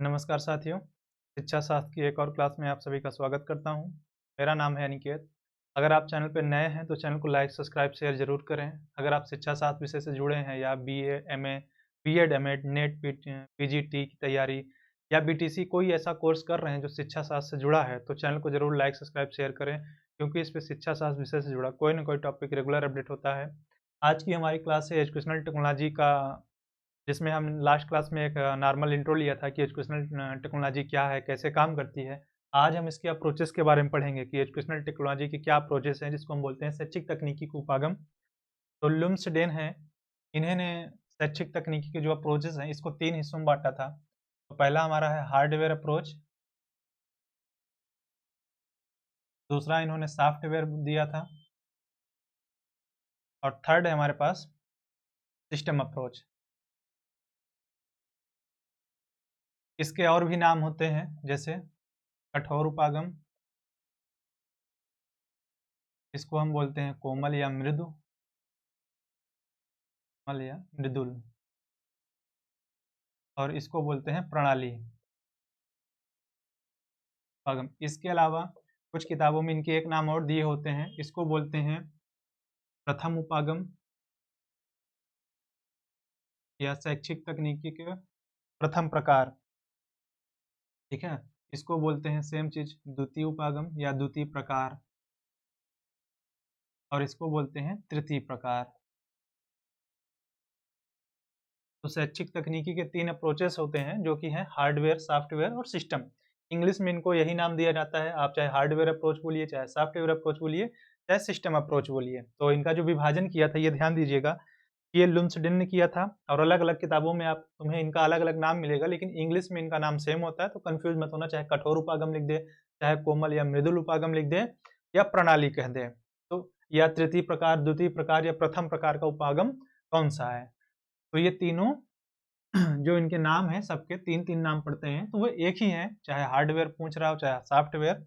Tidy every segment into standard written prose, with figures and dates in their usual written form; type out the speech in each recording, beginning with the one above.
नमस्कार साथियों, शिक्षा शास्त्र की एक और क्लास में आप सभी का स्वागत करता हूं। मेरा नाम है अनिकेत। अगर आप चैनल पर नए हैं तो चैनल को लाइक, सब्सक्राइब, शेयर ज़रूर करें। अगर आप शिक्षा शास्त्र विषय से जुड़े हैं या BA, MA, BEd, MEd, NET, PGT की तैयारी या बीटीसी कोई ऐसा कोर्स कर रहे हैं जो शिक्षा शास्त्र से जुड़ा है, तो चैनल को ज़रूर लाइक, सब्सक्राइब, शेयर करें क्योंकि इस पे शिक्षा शास्त्र विषय से जुड़ा कोई ना कोई टॉपिक रेगुलर अपडेट होता है। आज की हमारी क्लास है एजुकेशनल टेक्नोलॉजी का, जिसमें हम लास्ट क्लास में एक नॉर्मल इंट्रो लिया था कि एजुकेशनल टेक्नोलॉजी क्या है, कैसे काम करती है। आज हम इसके अप्रोचेस के बारे में पढ़ेंगे कि एजुकेशनल टेक्नोलॉजी के क्या अप्रोचेस हैं, जिसको हम बोलते हैं शैक्षिक तकनीकी के उपागम। तो लुम्सडेन हैं, इन्होंने शैक्षिक तकनीकी के जो अप्रोचेस हैं इसको 3 हिस्सों में बांटा था। तो पहला हमारा है हार्डवेयर अप्रोच, दूसरा इन्होंने सॉफ्टवेयर दिया था और थर्ड है हमारे पास सिस्टम अप्रोच। इसके और भी नाम होते हैं जैसे कठोर उपागम, इसको हम बोलते हैं कोमल या मृदु, कोमल या मृदुल, और इसको बोलते हैं प्रणाली उपागम। इसके अलावा कुछ किताबों में इनके एक नाम और दिए होते हैं, इसको बोलते हैं प्रथम उपागम या शैक्षिक तकनीकी के प्रथम प्रकार। ठीक है, इसको बोलते हैं सेम चीज द्वितीय उपागम या द्वितीय प्रकार, और इसको बोलते हैं तृतीय प्रकार। तो शैक्षिक तकनीकी के 3 अप्रोचेस होते हैं जो कि हैं हार्डवेयर, सॉफ्टवेयर और सिस्टम। इंग्लिश में इनको यही नाम दिया जाता है, आप चाहे हार्डवेयर अप्रोच बोलिए, चाहे सॉफ्टवेयर अप्रोच बोलिए, चाहे सिस्टम अप्रोच बोलिए। तो इनका जो विभाजन किया था ये ध्यान दीजिएगा, ये लुम्सडेन ने किया था, और अलग-अलग किताबों में आप तुम्हें इनका अलग-अलग नाम मिलेगा, लेकिन इंग्लिश में इनका नाम सेम होता है, तो कंफ्यूज मत होना। चाहे कठोर उपागम लिख दे, चाहे कोमल या मृदुल उपागम लिख दे, या प्रणाली कह दे, तो या तृतीय प्रकार, द्वितीय प्रकार या प्रथम प्रकार का उपागम कौन सा है। तो ये तीनों जो इनके नाम हैं सबके 3-3 नाम पड़ते हैं, तो वो एक ही है, चाहे हार्डवेयर पूछ रहा हो, चाहे सॉफ्टवेयर,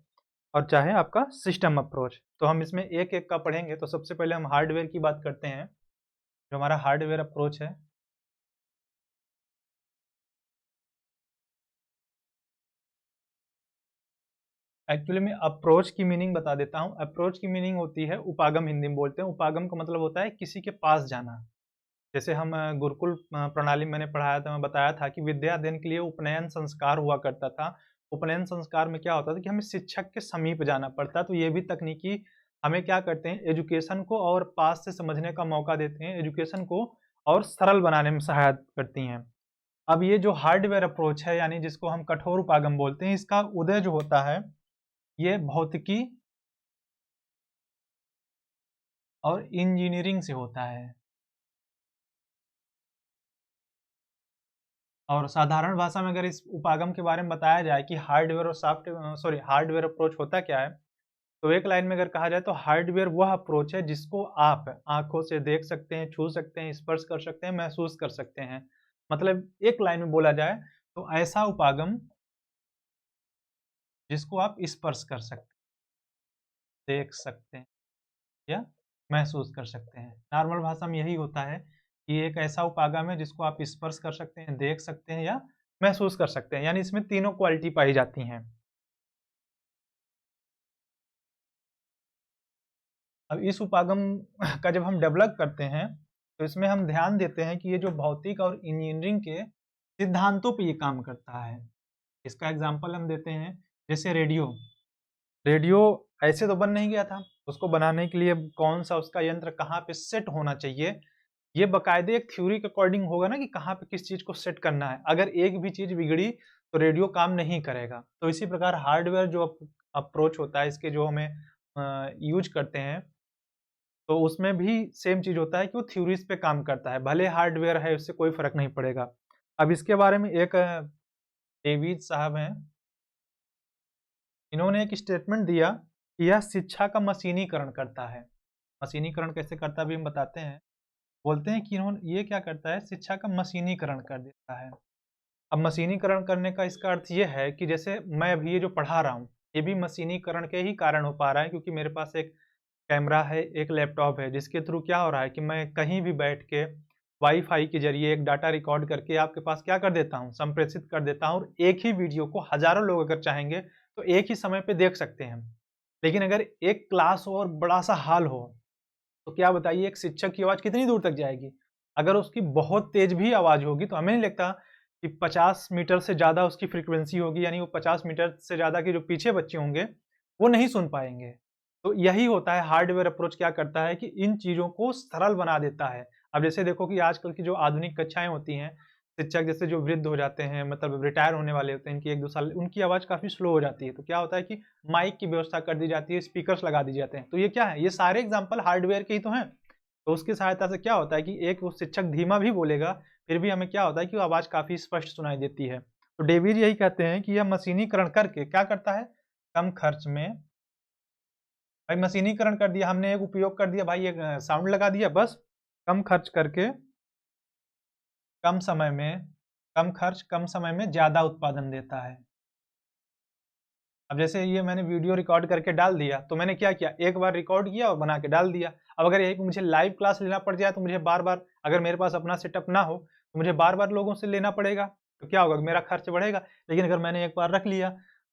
और चाहे आपका सिस्टम अप्रोच। तो हम इसमें एक-एक का पढ़ेंगे। तो सबसे पहले हम हार्डवेयर की बात करते हैं, जो हमारा हार्डवेयर अप्रोच है। एक्चुअली मैं अप्रोच की मीनिंग बता देता हूँ। अप्रोच की मीनिंग होती है उपागम, हिंदी में बोलते हैं। उपागम का मतलब होता है किसी के पास जाना। जैसे हम गुरुकुल प्रणाली मैंने पढ़ाया था, मैं बताया था कि विद्या अध्ययन के लिए उपनयन संस्कार हुआ करता था। उपनयन संस्कार में क्या होता था कि हमें शिक्षक के समीप जाना पड़ता। तो ये भी तकनीकी हमें क्या करते हैं, एजुकेशन को और पास से समझने का मौका देते हैं, एजुकेशन को और सरल बनाने में सहायता करती हैं। अब ये जो हार्डवेयर अप्रोच है, यानी जिसको हम कठोर उपागम बोलते हैं, इसका उदय जो होता है ये भौतिकी और इंजीनियरिंग से होता है। और साधारण भाषा में अगर इस उपागम के बारे में बताया जाए कि हार्डवेयर और हार्डवेयर अप्रोच होता क्या है, तो एक लाइन में अगर कहा जाए तो हार्डवेयर वह अप्रोच है जिसको आप आंखों से देख सकते हैं, छू सकते हैं, स्पर्श कर सकते हैं, महसूस कर सकते हैं। मतलब एक लाइन में बोला जाए तो ऐसा उपागम जिसको आप स्पर्श कर सकते हैं, देख सकते हैं या महसूस कर सकते हैं। नॉर्मल भाषा में यही होता है कि एक ऐसा उपागम है जिसको आप स्पर्श कर सकते हैं, देख सकते हैं या महसूस कर सकते हैं, यानी इसमें तीनों क्वालिटी पाई जाती हैं। अब इस उपागम का जब हम डेवलप करते हैं, तो इसमें हम ध्यान देते हैं कि ये जो भौतिक और इंजीनियरिंग के सिद्धांतों पे ये काम करता है। इसका एग्जांपल हम देते हैं, जैसे रेडियो। रेडियो ऐसे तो बन नहीं गया था, उसको बनाने के लिए कौन-सा उसका यंत्र कहाँ पे सेट होना चाहिए, ये बाकायदे एक थ्योरी के अकॉर्डिंग होगा ना कि कहाँ पे किस चीज़ को सेट करना है। अगर एक भी चीज़ बिगड़ी, तो रेडियो काम नहीं करेगा। तो इसी प्रकार हार्डवेयर जो अप्रोच होता है, इसके जो हमें यूज़ करते हैं, तो उसमें भी सेम चीज़ होता है कि वो थ्योरीज़ पे काम करता है, भले हार्डवेयर है उससे कोई फ़र्क नहीं पड़ेगा। अब इसके बारे में एक डेविड साहब हैं, इन्होंने एक स्टेटमेंट दिया कि यह शिक्षा का मशीनीकरण करता है। मशीनीकरण कैसे करता है अभी हम बताते हैं। बोलते हैं कि ये क्या करता है, शिक्षा का मशीनीकरण कर देता है। अब मशीनीकरण करने का इसका अर्थ ये है कि जैसे मैं अभी ये जो पढ़ा रहा हूँ, ये भी मशीनीकरण के ही कारण हो पा रहा है, क्योंकि मेरे पास एक कैमरा है, एक लैपटॉप है, जिसके थ्रू क्या हो रहा है कि मैं कहीं भी बैठ के वाईफाई के जरिए एक डाटा रिकॉर्ड करके आपके पास क्या कर देता हूँ, संप्रेषित कर देता हूँ और एक ही वीडियो को हज़ारों लोग अगर चाहेंगे तो एक ही समय पे देख सकते हैं। लेकिन अगर एक क्लास हो और बड़ा-सा हॉल हो, तो क्या बताइए एक शिक्षक की आवाज़ कितनी दूर तक जाएगी? अगर उसकी बहुत तेज़ भी आवाज़ होगी तो हमें नहीं लगता कि 50 मीटर से ज़्यादा उसकी फ्रीक्वेंसी होगी, यानी वो 50 मीटर से ज़्यादा के जो पीछे बच्चे होंगे, वो नहीं सुन पाएँगे। तो यही होता है हार्डवेयर अप्रोच क्या करता है कि इन चीज़ों को सरल बना देता है। अब जैसे देखो कि आजकल की जो आधुनिक कक्षाएँ होती हैं, शिक्षक जैसे जो वृद्ध हो जाते हैं, मतलब रिटायर होने वाले होते हैं, इनकी 1-2 साल उनकी आवाज़ काफ़ी स्लो हो जाती है। तो क्या होता है कि माइक की व्यवस्था कर दी जाती है, स्पीकर्स लगा दिए जाते हैं। तो ये क्या है? ये सारे एग्ज़ाम्पल हार्डवेयर के ही तो हैं। तो उसकी सहायता से क्या होता है कि एक वो शिक्षक धीमा भी बोलेगा, फिर भी हमें क्या होता है कि वो आवाज़ काफ़ी स्पष्ट सुनाई देती है। तो डेविड यही कहते हैं कि यह मशीनीकरण करके क्या करता है? कम खर्च में भाई मशीनीकरण कर दिया हमने, एक उपयोग कर दिया भाई, एक साउंड लगा दिया बस, कम खर्च करके कम समय में कम खर्च, कम समय में ज़्यादा उत्पादन देता है। अब जैसे ये मैंने वीडियो रिकॉर्ड करके डाल दिया, तो मैंने क्या किया, एक बार रिकॉर्ड किया और बना के डाल दिया। अब अगर यही मुझे लाइव क्लास लेना पड़ जाए तो मुझे बार-बार, अगर मेरे पास अपना सेटअप ना हो, तो मुझे बार-बार लोगों से लेना पड़ेगा, तो क्या होगा, मेरा खर्च बढ़ेगा। लेकिन अगर मैंने एक बार रख लिया,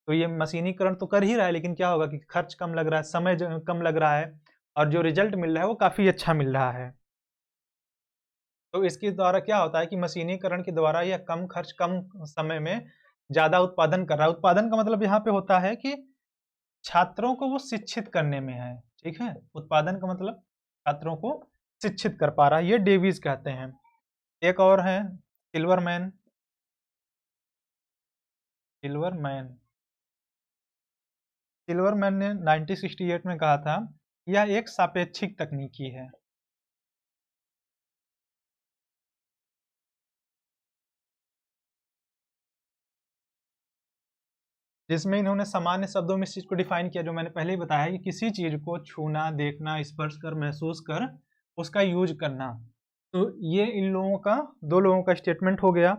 तो ये मशीनीकरण तो कर ही रहा है, लेकिन क्या होगा कि खर्च कम लग रहा है, समय कम लग रहा है और जो रिज़ल्ट मिल रहा है वो काफ़ी अच्छा मिल रहा है। तो इसके द्वारा क्या होता है कि मशीनीकरण के द्वारा यह कम खर्च, कम समय में ज़्यादा उत्पादन कर रहा है। उत्पादन का मतलब यहाँ पे होता है कि छात्रों को वो शिक्षित करने में है, ठीक है? उत्पादन का मतलब छात्रों को शिक्षित कर पा रहा है, ये डेविस कहते हैं। एक और है सिल्वरमैन। सिल्वरमैन सिल्वरमैन ने 1968 में कहा था, यह एक सापेक्षिक तकनीकी है। जिसमें इन्होंने सामान्य शब्दों में इस चीज़ को डिफाइन किया, जो मैंने पहले ही बताया कि किसी चीज़ को छूना, देखना, स्पर्श कर, महसूस कर, उसका यूज़ करना। तो ये इन लोगों का 2 लोगों का स्टेटमेंट हो गया।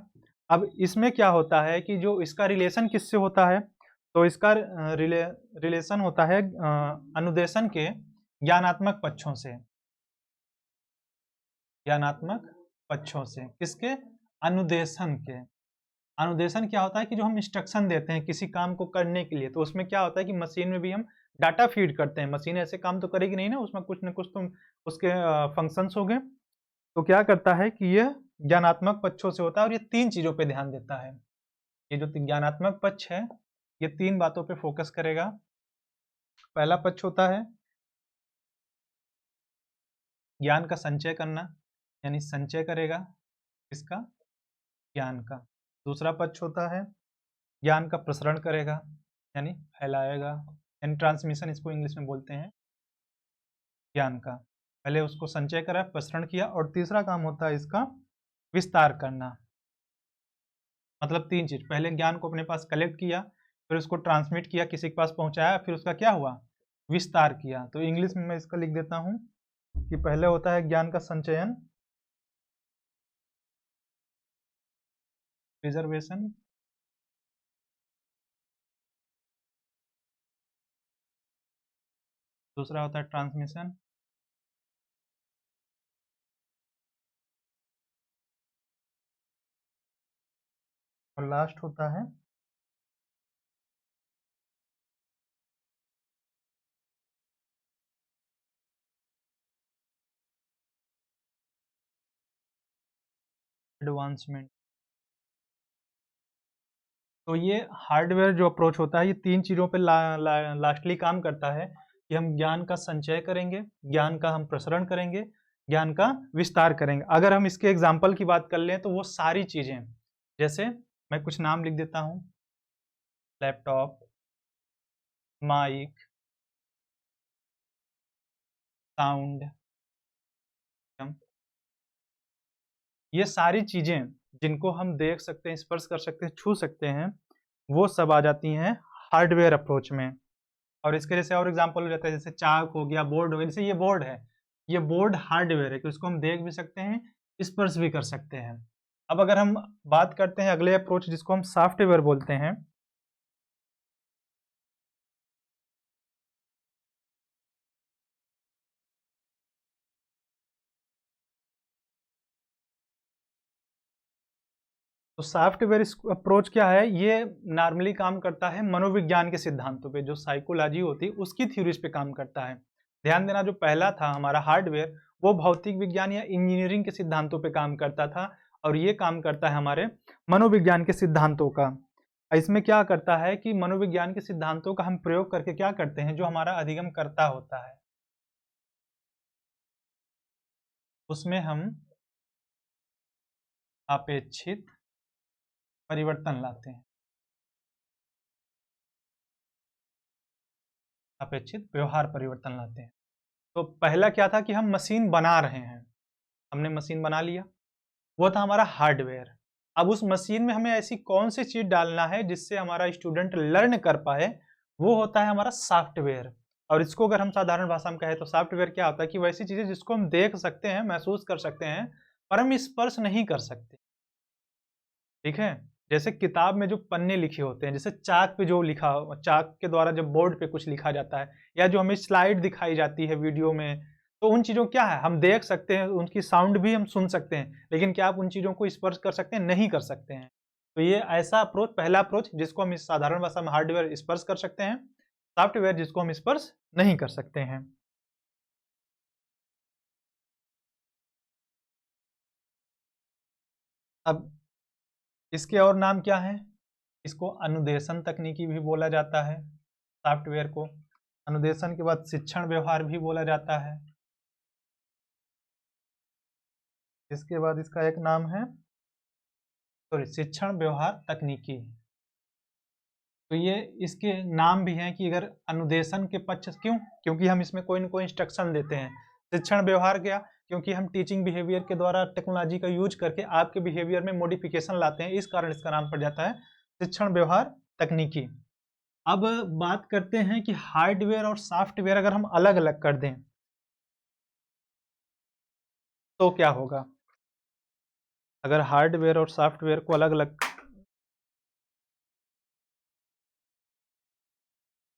अब इसमें क्या होता है कि जो इसका रिलेशन किससे होता है? तो इसका रिलेशन होता है अनुदेशन के ज्ञानात्मक पक्षों से। ज्ञानात्मक पक्षों से। किसके? अनुदेशन के। अनुदेशन क्या होता है कि जो हम इंस्ट्रक्शन देते हैं किसी काम को करने के लिए, तो उसमें क्या होता है कि मशीन में भी हम डाटा फीड करते हैं। मशीन ऐसे काम तो करेगी नहीं ना, उसमें कुछ न कुछ तो उसके फंक्शंस होंगे। तो क्या करता है कि ये ज्ञानात्मक पक्षों से होता है और ये 3 चीज़ों पे ध्यान देता है। ये जो ज्ञानात्मक पक्ष है, ये 3 बातों पे फोकस करेगा। पहला पक्ष होता है ज्ञान का संचय करना, यानी संचय करेगा किसका? ज्ञान का। दूसरा पक्ष होता है ज्ञान का प्रसरण करेगा, यानी फैलाएगा, यानी ट्रांसमिशन इसको इंग्लिश में बोलते हैं ज्ञान का। पहले उसको संचय करा, प्रसरण किया और तीसरा काम होता है इसका विस्तार करना। मतलब 3 चीज़, पहले ज्ञान को अपने पास कलेक्ट किया, फिर उसको ट्रांसमिट किया, किसी के पास पहुँचाया, फिर उसका क्या हुआ? विस्तार किया। तो इंग्लिश में मैं इसका लिख देता हूँ कि पहले होता है ज्ञान का संचयन, प्रिजर्वेशन, दूसरा होता है ट्रांसमिशन और लास्ट होता है एडवांसमेंट। तो ये हार्डवेयर जो अप्रोच होता है, ये 3 चीज़ों पे लास्टली काम करता है कि हम ज्ञान का संचय करेंगे, ज्ञान का हम प्रसरण करेंगे, ज्ञान का विस्तार करेंगे। अगर हम इसके एग्ज़ाम्पल की बात कर लें तो वो सारी चीज़ें, जैसे मैं कुछ नाम लिख देता हूँ, लैपटॉप, माइक, साउंड, ये सारी चीज़ें जिनको हम देख सकते हैं, स्पर्श कर सकते हैं, छू सकते हैं, वो सब आ जाती हैं हार्डवेयर अप्रोच में। और इसके जैसे और एग्जांपल हो जाता है, जैसे चाक हो गया, बोर्ड हो गया। जैसे ये बोर्ड है, ये बोर्ड हार्डवेयर है कि उसको हम देख भी सकते हैं, स्पर्श भी कर सकते हैं। अब अगर हम बात करते हैं अगले अप्रोच जिसको हम सॉफ्टवेयर बोलते हैं, तो सॉफ्टवेयर अप्रोच क्या है, ये नॉर्मली काम करता है मनोविज्ञान के सिद्धांतों पे, जो साइकोलॉजी होती है उसकी थ्योरीज पे काम करता है। ध्यान देना, जो पहला था हमारा हार्डवेयर, वो भौतिक विज्ञान या इंजीनियरिंग के सिद्धांतों पे काम करता था, और ये काम करता है हमारे मनोविज्ञान के सिद्धांतों का। इसमें क्या करता है कि मनोविज्ञान के सिद्धांतों का हम प्रयोग करके क्या करते हैं, जो हमारा अधिगम कर्ता होता है उसमें हम अपेक्षित परिवर्तन लाते हैं, अपेक्षित व्यवहार परिवर्तन लाते हैं। तो पहला क्या था कि हम मशीन बना रहे हैं, हमने मशीन बना लिया, वो था हमारा हार्डवेयर। अब उस मशीन में हमें ऐसी कौन सी चीज डालना है जिससे हमारा स्टूडेंट लर्न कर पाए, वो होता है हमारा सॉफ्टवेयर। और इसको अगर हम साधारण भाषा में कहें तो सॉफ्टवेयर क्या होता है कि वैसी चीजें जिसको हम देख सकते हैं, महसूस कर सकते हैं, पर हम स्पर्श नहीं कर सकते। ठीक है, जैसे किताब में जो पन्ने लिखे होते हैं, जैसे चाक पे जो लिखा, चाक के द्वारा जब बोर्ड पे कुछ लिखा जाता है, या जो हमें स्लाइड दिखाई जाती है वीडियो में, तो उन चीजों क्या है, हम देख सकते हैं, उनकी साउंड भी हम सुन सकते हैं, लेकिन क्या आप उन चीजों को स्पर्श कर सकते हैं? नहीं कर सकते हैं। तो ये ऐसा अप्रोच, पहला अप्रोच जिसको हम इस साधारण भाषा में हार्डवेयर स्पर्श कर सकते हैं, सॉफ्टवेयर जिसको हम स्पर्श नहीं कर सकते हैं। अब इसके और नाम क्या है? इसको अनुदेशन तकनीकी भी बोला जाता है, सॉफ्टवेयर को। अनुदेशन के बाद शिक्षण व्यवहार भी बोला जाता है। इसके बाद इसका एक नाम है, सॉरी, शिक्षण व्यवहार तकनीकी। तो ये इसके नाम भी हैं कि अगर अनुदेशन के पक्ष, क्यों? क्योंकि हम इसमें कोई न कोई इंस्ट्रक्शन देते हैं। शिक्षण व्यवहार क्या? क्योंकि हम टीचिंग बिहेवियर के द्वारा टेक्नोलॉजी का यूज करके आपके बिहेवियर में मॉडिफिकेशन लाते हैं, इस कारण इसका नाम पड़ जाता है शिक्षण व्यवहार तकनीकी। अब बात करते हैं कि हार्डवेयर और सॉफ्टवेयर अगर हम अलग अलग कर दें तो क्या होगा। अगर हार्डवेयर और सॉफ्टवेयर को अलग अलग,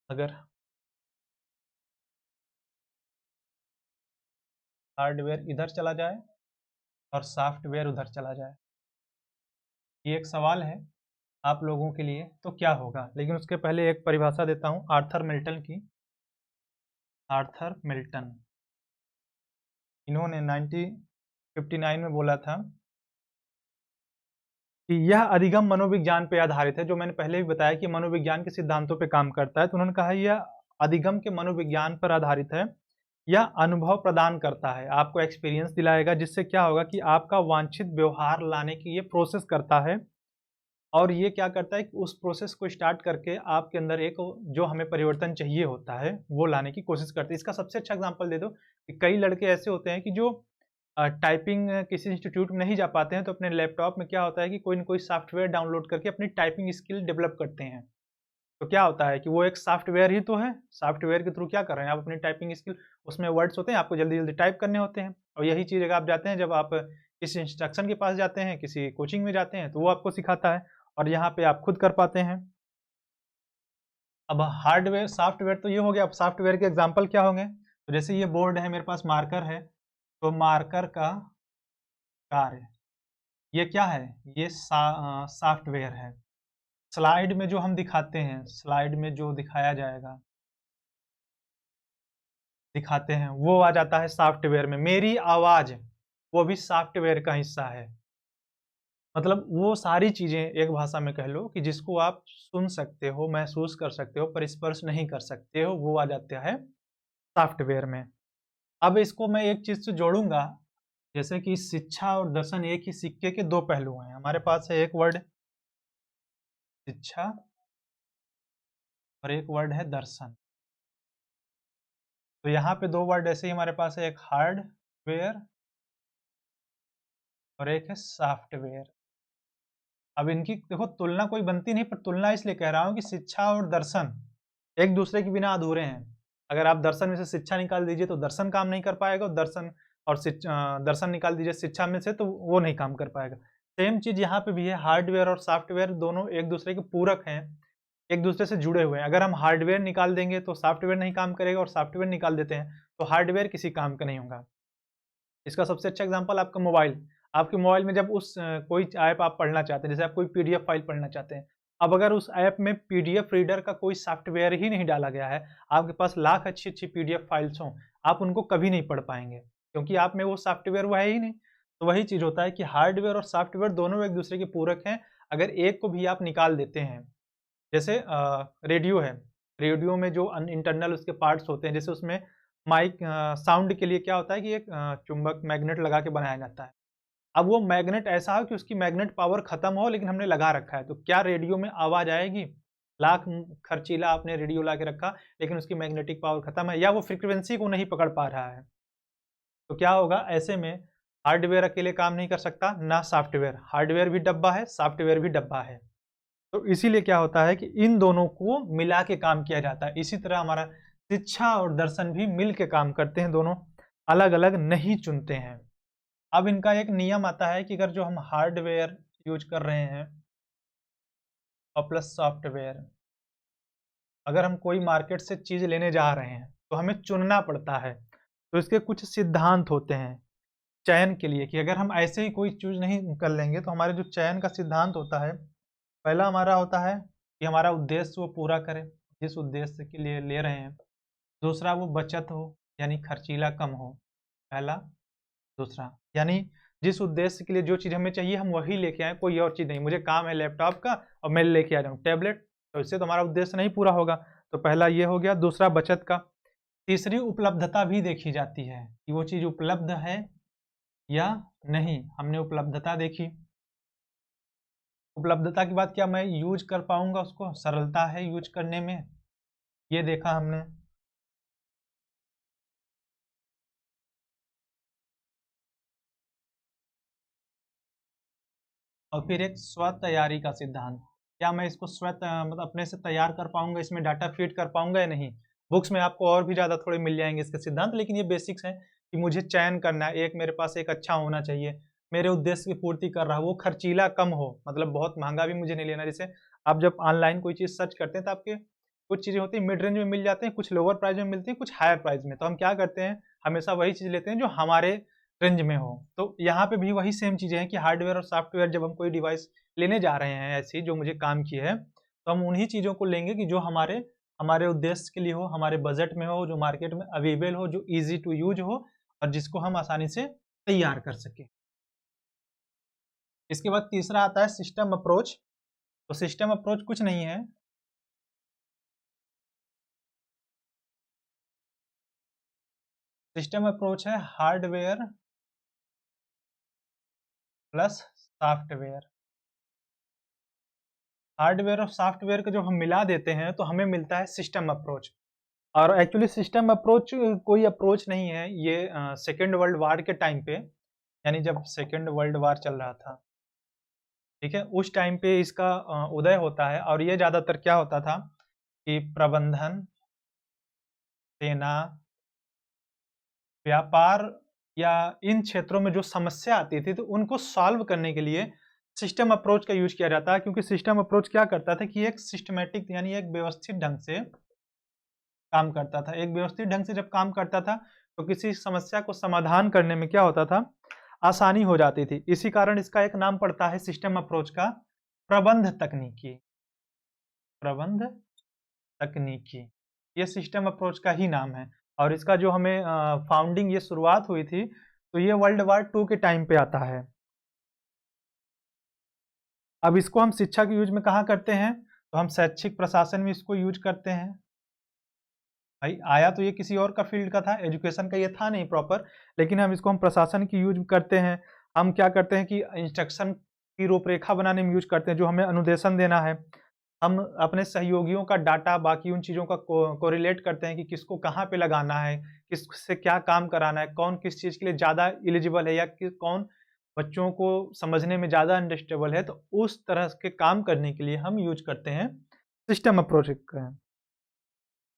अगर हार्डवेयर इधर चला जाए और सॉफ्टवेयर उधर चला जाए, ये एक सवाल है आप लोगों के लिए, तो क्या होगा। लेकिन उसके पहले एक परिभाषा देता हूं आर्थर मिल्टन की। आर्थर मिल्टन, इन्होंने 1959 में बोला था कि यह अधिगम मनोविज्ञान पे आधारित है, जो मैंने पहले भी बताया कि मनोविज्ञान के सिद्धांतों पे काम करता है। तो उन्होंने कहा यह अधिगम के मनोविज्ञान पर आधारित है, यह अनुभव प्रदान करता है, आपको एक्सपीरियंस दिलाएगा, जिससे क्या होगा कि आपका वांछित व्यवहार लाने की ये प्रोसेस करता है। और ये क्या करता है कि उस प्रोसेस को स्टार्ट करके आपके अंदर एक जो हमें परिवर्तन चाहिए होता है वो लाने की कोशिश करते हैं। इसका सबसे अच्छा एग्जांपल दे दो कि कई लड़के ऐसे होते हैं कि जो टाइपिंग किसी इंस्टीट्यूट में नहीं जा पाते हैं, तो अपने लैपटॉप में क्या होता है कि कोई न कोई सॉफ्टवेयर डाउनलोड करके अपनी टाइपिंग स्किल डेवलप करते हैं। तो क्या होता है कि वो एक सॉफ्टवेयर ही तो है, सॉफ्टवेयर के थ्रू क्या कर रहे हैं आप अपनी टाइपिंग स्किल, उसमें वर्ड्स होते हैं, आपको जल्दी जल्दी टाइप करने होते हैं। और यही चीज़ अगर आप जाते हैं, जब आप किसी इंस्ट्रक्शन के पास जाते हैं, किसी कोचिंग में जाते हैं, तो वो आपको सिखाता है, और यहाँ पे आप खुद कर पाते हैं। अब हार्डवेयर सॉफ्टवेयर तो ये हो गया। अब सॉफ्टवेयर के एग्जांपल क्या होंगे? तो जैसे ये बोर्ड है, मेरे पास मार्कर है, तो मार्कर का कार्य ये क्या है? ये सॉफ्टवेयर है। स्लाइड में जो हम दिखाते हैं, स्लाइड में जो दिखाया जाएगा, दिखाते हैं, वो आ जाता है सॉफ्टवेयर में। मेरी आवाज, वो भी सॉफ्टवेयर का हिस्सा है। मतलब वो सारी चीजें एक भाषा में कह लो कि जिसको आप सुन सकते हो, महसूस कर सकते हो, पर स्पर्श नहीं कर सकते हो, वो आ जाता है सॉफ्टवेयर में। अब इसको मैं एक चीज से जोड़ूंगा, जैसे कि शिक्षा और दर्शन एक ही सिक्के के दो पहलू हैं। हमारे पास है एक वर्ड शिक्षा और एक वर्ड है दर्शन। तो यहाँ पे दो वर्ड ऐसे ही हमारे पास है, एक हार्डवेयर और एक है सॉफ्टवेयर। अब इनकी देखो तुलना कोई बनती नहीं, पर तुलना इसलिए कह रहा हूँ कि शिक्षा और दर्शन एक दूसरे के बिना अधूरे हैं। अगर आप दर्शन में से शिक्षा निकाल दीजिए तो दर्शन काम नहीं कर पाएगा, और दर्शन और दर्शन निकाल दीजिए शिक्षा में से तो वो नहीं काम कर पाएगा। सेम चीज यहाँ पे भी है, हार्डवेयर और सॉफ्टवेयर दोनों एक दूसरे के पूरक हैं, एक दूसरे से जुड़े हुए हैं। अगर हम हार्डवेयर निकाल देंगे तो सॉफ्टवेयर नहीं काम करेगा, और सॉफ्टवेयर निकाल देते हैं तो हार्डवेयर किसी काम का नहीं होगा। इसका सबसे अच्छा एग्जांपल आपका मोबाइल। आपके मोबाइल में जब कोई ऐप आप पढ़ना चाहते हैं, जैसे आप कोई पीडीएफ फाइल पढ़ना चाहते हैं, अब अगर उस ऐप में पीडीएफ रीडर का कोई सॉफ्टवेयर ही नहीं डाला गया है, आपके पास लाख अच्छी-अच्छी पीडीएफ फाइल्स हों, आप उनको कभी नहीं पढ़ पाएँगे, क्योंकि आप में वो सॉफ्टवेयर वो है ही नहीं। तो वही चीज़ होता है कि हार्डवेयर और सॉफ्टवेयर दोनों एक-दूसरे के पूरक हैं, अगर एक को भी आप निकाल देते हैं, जैसे रेडियो है, रेडियो में जो इंटरनल उसके पार्ट्स होते हैं, जैसे उसमें माइक साउंड के लिए क्या होता है कि एक चुंबक मैग्नेट लगा के बनाया जाता है। अब वो मैग्नेट ऐसा हो कि उसकी मैग्नेट पावर खत्म हो लेकिन हमने लगा रखा है, तो क्या रेडियो में आवाज़ आएगी? लाख खर्चीला आपने रेडियो ला के रखा, लेकिन उसकी मैग्नेटिक पावर खत्म है या वो फ्रीक्वेंसी को नहीं पकड़ पा रहा है। तो क्या होगा ऐसे में हार्डवेयर अकेले काम नहीं कर सकता, ना सॉफ्टवेयर। हार्डवेयर भी डब्बा है, सॉफ्टवेयर भी डब्बा है। तो इसीलिए क्या होता है कि इन दोनों को मिला के काम किया जाता है। इसी तरह हमारा शिक्षा और दर्शन भी मिल के काम करते हैं, दोनों अलग-अलग नहीं चुनते हैं। अब इनका एक नियम आता है कि अगर जो हम हार्डवेयर यूज़ कर रहे हैं और प्लस सॉफ्टवेयर, अगर हम कोई मार्केट से चीज़ लेने जा रहे हैं, तो हमें चुनना पड़ता है। तो इसके कुछ सिद्धांत होते हैं चयन के लिए कि अगर हम ऐसे ही कोई चूज़ नहीं कर लेंगे, तो हमारे जो चयन का सिद्धांत होता है, पहला हमारा होता है कि हमारा उद्देश्य वो पूरा करे, जिस उद्देश्य के लिए ले रहे हैं। दूसरा वो बचत हो, यानी खर्चीला कम हो, पहला। दूसरा, यानी जिस उद्देश्य के लिए जो चीज़ हमें चाहिए हम वही लेके आएँ, कोई और चीज़ नहीं। मुझे काम है लैपटॉप का और मैं लेके आ जाऊँ टैबलेट, तो इससे तो हमारा उद्देश्य नहीं पूरा होगा। तो पहला ये हो गया, दूसरा बचत का। तीसरी उपलब्धता भी देखी जाती है कि वो चीज़ उपलब्ध है या नहीं, हमने उपलब्धता देखी। उपलब्धता के बाद क्या मैं यूज़ कर पाऊँगा उसको, सरलता है यूज़ करने में, ये देखा हमने। और फिर एक स्व तैयारी का सिद्धांत, क्या मैं इसको मतलब अपने से तैयार कर पाऊँगा, इसमें डाटा फीड कर पाऊँगा या नहीं? बुक्स में आपको और भी ज़्यादा थोड़े मिल जाएँगे इसके सिद्धांत, लेकिन ये बेसिक्स हैं कि मुझे चयन करना है, एक मेरे पास एक अच्छा होना चाहिए, मेरे उद्देश्य की पूर्ति कर रहा है, वो खर्चीला कम हो, मतलब बहुत महँगा भी मुझे नहीं लेना। जैसे आप जब ऑनलाइन कोई चीज़ सर्च करते हैं, तो आपके कुछ चीज़ें होती हैं मिड रेंज में मिल जाते हैं, कुछ लोअर प्राइस में मिलती हैं, कुछ हायर प्राइस में। तो हम क्या करते हैं, हमेशा वही चीज़ लेते हैं जो हमारे रेंज में हो। तो यहाँ पे भी वही सेम चीज़ें हैं कि हार्डवेयर और सॉफ्टवेयर जब हम कोई डिवाइस लेने जा रहे हैं ऐसी जो मुझे काम की है, तो हम उन्हीं चीज़ों को लेंगे कि जो हमारे हमारे उद्देश्य के लिए हो, हमारे बजट में हो, जो मार्केट में अवेलेबल हो, जो ईज़ी टू यूज़ हो और जिसको हम आसानी से तैयार कर सकें। इसके बाद तीसरा आता है सिस्टम अप्रोच। तो सिस्टम अप्रोच कुछ नहीं है, सिस्टम अप्रोच है हार्डवेयर प्लस सॉफ्टवेयर। हार्डवेयर और सॉफ्टवेयर को जब हम मिला देते हैं, तो हमें मिलता है सिस्टम अप्रोच। और एक्चुअली सिस्टम अप्रोच कोई अप्रोच नहीं है, ये सेकेंड वर्ल्ड वार के टाइम पे, यानी जब सेकेंड वर्ल्ड वार चल रहा था, ठीक है? उस टाइम पे इसका उदय होता है और ये ज़्यादातर क्या होता था कि प्रबंधन, सेना, व्यापार या इन क्षेत्रों में जो समस्या आती थी, तो उनको सॉल्व करने के लिए सिस्टम अप्रोच का यूज़ किया जाता है, क्योंकि सिस्टम अप्रोच क्या करता था कि एक सिस्टमैटिक यानी एक व्यवस्थित ढंग से काम करता था। एक व्यवस्थित ढंग से जब काम करता था, तो किसी समस्या को समाधान करने में क्या होता था, आसानी हो जाती थी। इसी कारण इसका एक नाम पड़ता है सिस्टम अप्रोच का, प्रबंध तकनीकी। प्रबंध तकनीकी, ये सिस्टम अप्रोच का ही नाम है और इसका जो हमें फाउंडिंग ये शुरुआत हुई थी, तो ये वर्ल्ड वार 2 के टाइम पे आता है। अब इसको हम शिक्षा के यूज़ में कहाँ करते हैं, तो हम शैक्षिक प्रशासन में इसको यूज़ करते हैं। भाई आया तो ये किसी और का फ़ील्ड का था, एजुकेशन का ये था नहीं प्रॉपर, लेकिन हम इसको हम प्रशासन की यूज़ करते हैं। हम क्या करते हैं कि इंस्ट्रक्शन की रूपरेखा बनाने में यूज़ करते हैं, जो हमें अनुदेशन देना है। हम अपने सहयोगियों का डाटा बाकी उन चीज़ों का कोरिलेट करते हैं कि किसको कहाँ पे लगाना है, किससे क्या काम कराना है, कौन किस चीज़ के लिए ज़्यादा एलिजिबल है या कि कौन बच्चों को समझने में ज़्यादा अंडरस्टेबल है। तो उस तरह के काम करने के लिए हम यूज़ करते हैं सिस्टम अप्रोच का।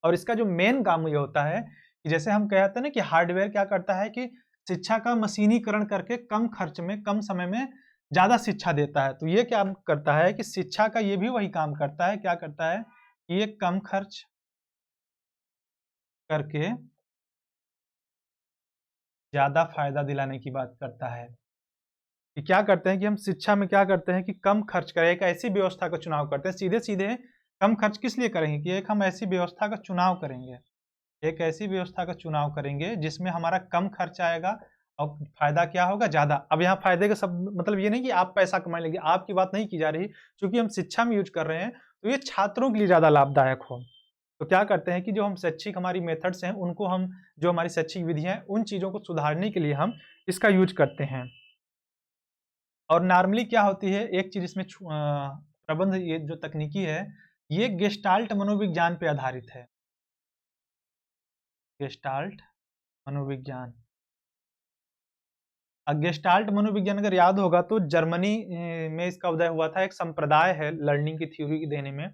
और इसका जो मेन काम ये होता है कि जैसे हम कहते हैं ना कि हार्डवेयर क्या करता है कि शिक्षा का मशीनीकरण करके कम खर्च में, कम समय में ज़्यादा शिक्षा देता है। तो ये क्या करता है कि शिक्षा का ये भी वही काम करता है, क्या करता है कि ये कम खर्च करके ज़्यादा फ़ायदा दिलाने की बात करता है। कि क्या करते हैं कि हम शिक्षा में क्या करते हैं कि कम खर्च करें, एक ऐसी व्यवस्था का चुनाव करते हैं। सीधे-सीधे कम खर्च किस लिए करेंगे कि एक हम ऐसी व्यवस्था का चुनाव करेंगे, एक ऐसी व्यवस्था का चुनाव करेंगे जिसमें हमारा कम खर्च आएगा और फ़ायदा क्या होगा ज़्यादा। अब यहाँ फ़ायदे का शब्द मतलब ये नहीं कि आप पैसा कमा लेंगे, आपकी बात नहीं की जा रही, चूँकि हम शिक्षा में यूज़ कर रहे हैं, तो ये छात्रों के लिए ज़्यादा लाभदायक हो। तो क्या करते हैं कि जो हम शैक्षिक हमारी मेथड्स हैं, उनको हम जो हमारी शैक्षिक विधियाँ हैं, उन चीज़ों को सुधारने के लिए हम इसका यूज़ करते हैं। और नॉर्मली क्या होती है, एक चीज़ इसमें प्रबंध ये जो तकनीकी है, ये गेस्टाल्ट मनोविज्ञान पे आधारित है। गेस्टाल्ट मनोविज्ञान। गेस्टाल्ट मनोविज्ञान अगर याद होगा तो जर्मनी में इसका उदय हुआ था। एक संप्रदाय है लर्निंग की थ्योरी देने में,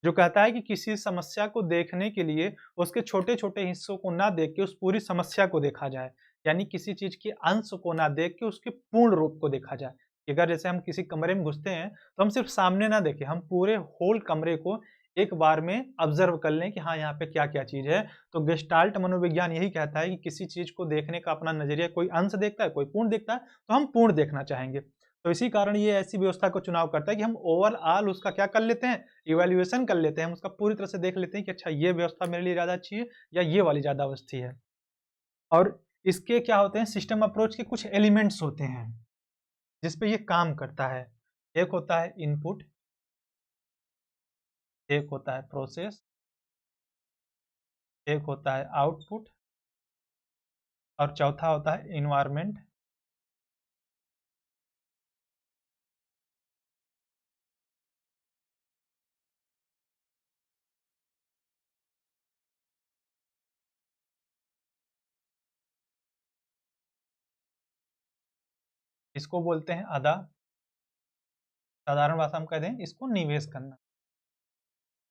जो कहता है कि किसी समस्या को देखने के लिए उसके छोटे-छोटे हिस्सों को ना देख के उस पूरी समस्या को देखा जाए। यानी किसी चीज़ के अंश को ना देख के उसके पूर्ण रूप को देखा जाए। अगर जैसे हम किसी कमरे में घुसते हैं, तो हम सिर्फ सामने ना देखें, हम पूरे होल कमरे को एक बार में ऑब्ज़र्व कर लें कि हाँ, यहाँ पे क्या-क्या चीज़ है। तो गेस्टाल्ट मनोविज्ञान यही कहता है कि किसी चीज़ को देखने का अपना नज़रिया, कोई अंश देखता है, कोई पूर्ण देखता है, तो हम पूर्ण देखना चाहेंगे। तो इसी कारण ये ऐसी व्यवस्था को चुनाव करता है कि हम ओवरऑल उसका क्या कर लेते हैं, इवैल्यूएशन कर लेते हैं, हम उसका पूरी तरह से देख लेते हैं कि अच्छा ये व्यवस्था मेरे लिए ज़्यादा अच्छी है या ये वाली ज़्यादा अच्छी है। और इसके क्या होते हैं, सिस्टम अप्रोच के कुछ एलिमेंट्स होते हैं, जिस पे ये काम करता है। एक होता है इनपुट, एक होता है प्रोसेस, एक होता है आउटपुट और चौथा होता है एनवायरनमेंट। इसको बोलते हैं अदा, साधारण भाषा में कह दें इसको निवेश करना,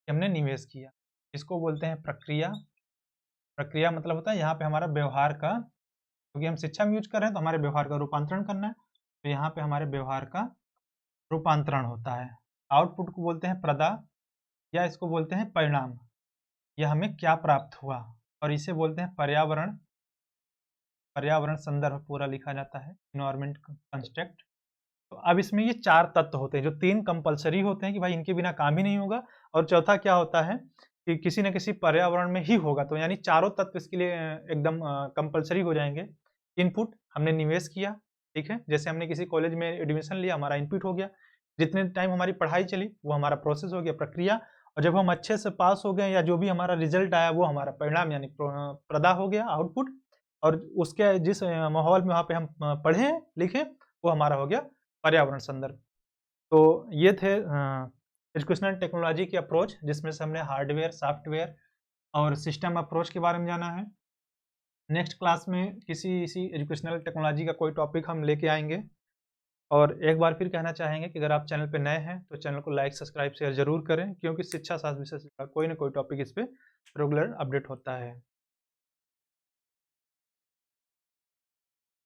कि हमने निवेश किया। इसको बोलते हैं प्रक्रिया। प्रक्रिया मतलब होता है यहाँ पे हमारा व्यवहार का, क्योंकि हम शिक्षा में यूज कर रहे हैं तो हमारे व्यवहार का रूपांतरण करना है, तो यहाँ पे हमारे व्यवहार का रूपांतरण होता है। आउटपुट को बोलते हैं प्रदा, या इसको बोलते हैं परिणाम, यह हमें क्या प्राप्त हुआ। और इसे बोलते हैं पर्यावरण। पर्यावरण संदर्भ पूरा लिखा जाता है, एनवायरमेंट कंस्ट्रक्ट। तो अब इसमें ये 4 तत्व होते हैं, जो 3 कंपल्सरी होते हैं कि भाई इनके बिना काम ही नहीं होगा, और चौथा क्या होता है कि किसी न किसी पर्यावरण में ही होगा। तो यानी चारों तत्व इसके लिए एकदम कंपल्सरी हो जाएँगे। इनपुट, हमने निवेश किया, ठीक है? जैसे हमने किसी कॉलेज में एडमिशन लिया, हमारा इनपुट हो गया। जितने टाइम हमारी पढ़ाई चली, वो हमारा प्रोसेस हो गया, प्रक्रिया। और जब हम अच्छे से पास हो गए या जो भी हमारा रिजल्ट आया, वो हमारा परिणाम यानी प्रदा हो गया, आउटपुट। और उसके जिस माहौल में वहाँ पे हम पढ़े, लिखे, वो हमारा हो गया पर्यावरण संदर्भ। तो ये थे एजुकेशनल टेक्नोलॉजी की अप्रोच, जिसमें से हमने हार्डवेयर, सॉफ्टवेयर और सिस्टम अप्रोच के बारे में जाना है। नेक्स्ट क्लास में किसी इसी एजुकेशनल टेक्नोलॉजी का कोई टॉपिक हम लेके आएँगे। और एक बार फिर कहना चाहेंगे कि अगर आप चैनल पे नए हैं, तो चैनल को लाइक, सब्सक्राइब, शेयर ज़रूर करें, क्योंकि शिक्षा शास्त्र विषय से कोई ना कोई टॉपिक इस पे रेगुलर अपडेट होता है।